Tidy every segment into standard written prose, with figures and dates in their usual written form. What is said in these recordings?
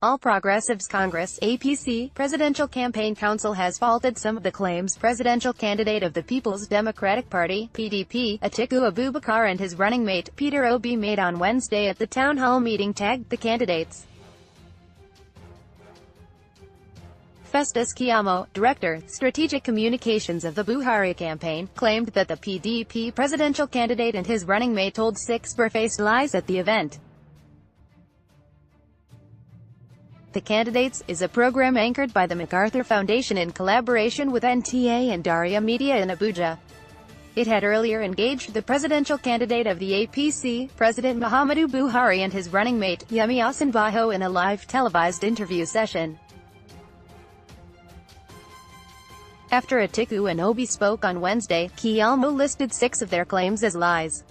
All Progressives Congress (APC) Presidential Campaign Council has faulted some of the claims presidential candidate of the People's Democratic Party (PDP, Atiku Abubakar, and his running mate, Peter Obi, made on Wednesday at the town hall meeting tagged the candidates. Festus Keyamo, Director, Strategic Communications of the Buhari campaign, claimed that the PDP presidential candidate and his running mate told six barefaced lies at the event. The Candidates is a program anchored by the MacArthur Foundation in collaboration with NTA and Daria Media in Abuja. It had earlier engaged the presidential candidate of the APC, President Muhammadu Buhari, and his running mate, Yemi Osinbajo, in a live televised interview session. After Atiku and Obi spoke on Wednesday, Keyamo listed six of their claims as lies.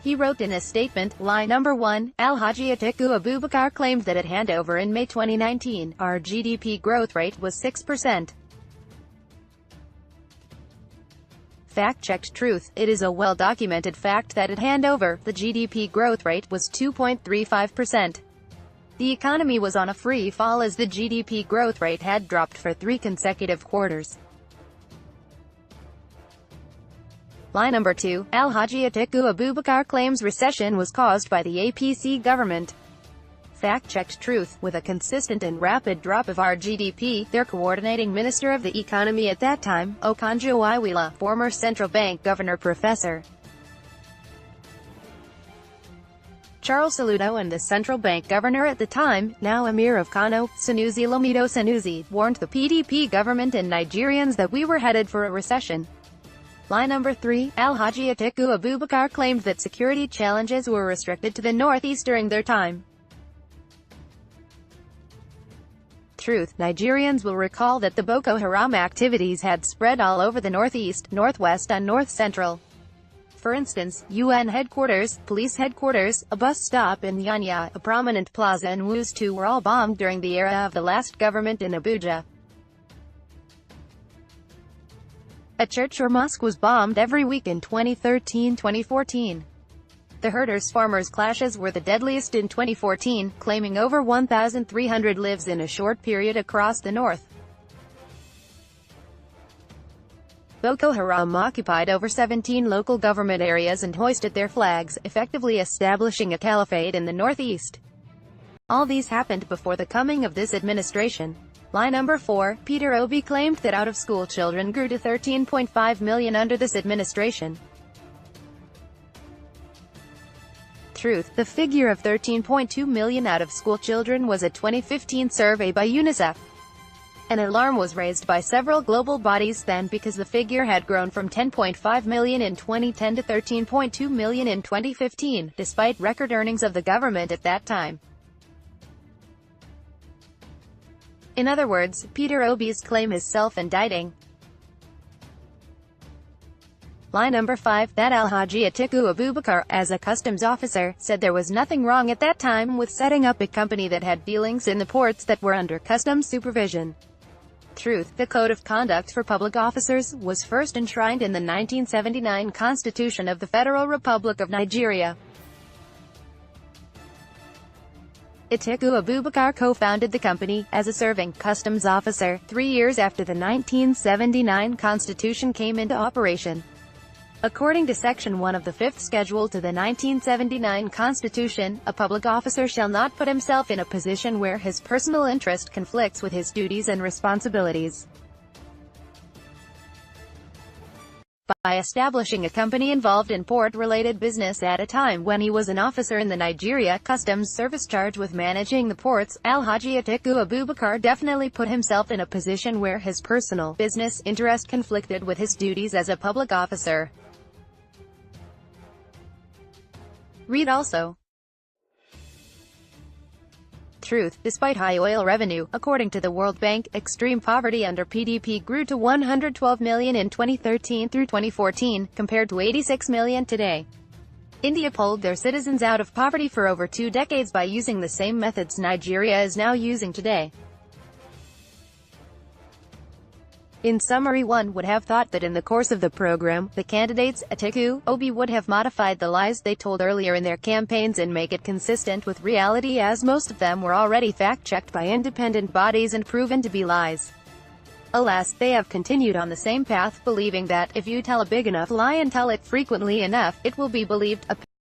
He wrote in a statement, "Lie number 1, Alhaji Atiku Abubakar claimed that at handover in May 2019, our GDP growth rate was 6%. Fact-checked truth. It is a well-documented fact that at handover, the GDP growth rate was 2.35%. The economy was on a free fall as the GDP growth rate had dropped for 3 consecutive quarters." Lie number 2, Alhaji Atiku Abubakar claims recession was caused by the APC government. Fact-checked truth. With a consistent and rapid drop of our GDP, their coordinating minister of the economy at that time, Okonjo-Iweala, former central bank governor Professor Charles Soludo, and the central bank governor at the time, now Emir of Kano, Sanusi Lamido Sanusi, warned the PDP government and Nigerians that we were headed for a recession. Lie number 3, Alhaji Atiku Abubakar claimed that security challenges were restricted to the northeast during their time. Truth. Nigerians will recall that the Boko Haram activities had spread all over the northeast, northwest and north central. For instance, UN headquarters, police headquarters, a bus stop in Yanya, a prominent plaza in Wustu were all bombed during the era of the last government in Abuja. A church or mosque was bombed every week in 2013-2014. The herders-farmers clashes were the deadliest in 2014, claiming over 1,300 lives in a short period across the north. Boko Haram occupied over 17 local government areas and hoisted their flags, effectively establishing a caliphate in the northeast. All these happened before the coming of this administration. Lie number 4, Peter Obi claimed that out-of-school children grew to 13.5 million under this administration. Truth. The figure of 13.2 million out-of-school children was a 2015 survey by UNICEF. An alarm was raised by several global bodies then because the figure had grown from 10.5 million in 2010 to 13.2 million in 2015, despite record earnings of the government at that time. In other words, Peter Obi's claim is self-indicting. Lie number 5, that Alhaji Atiku Abubakar, as a customs officer, said there was nothing wrong at that time with setting up a company that had dealings in the ports that were under customs supervision. Truth. The Code of Conduct for Public Officers was first enshrined in the 1979 Constitution of the Federal Republic of Nigeria. Atiku Abubakar co-founded the company, as a serving customs officer, 3 years after the 1979 Constitution came into operation. According to Section 1 of the 5th Schedule to the 1979 Constitution, a public officer shall not put himself in a position where his personal interest conflicts with his duties and responsibilities. By establishing a company involved in port-related business at a time when he was an officer in the Nigeria Customs Service charged with managing the ports, Alhaji Atiku Abubakar definitely put himself in a position where his personal business interest conflicted with his duties as a public officer. Read also. Truth. Despite high oil revenue, according to the World Bank, extreme poverty under PDP grew to 112 million in 2013 through 2014, compared to 86 million today. India pulled their citizens out of poverty for over 2 decades by using the same methods Nigeria is now using today. In summary, one would have thought that in the course of the program, the candidates, Atiku, Obi, would have modified the lies they told earlier in their campaigns and make it consistent with reality, as most of them were already fact-checked by independent bodies and proven to be lies. Alas, they have continued on the same path, believing that, if you tell a big enough lie and tell it frequently enough, it will be believed.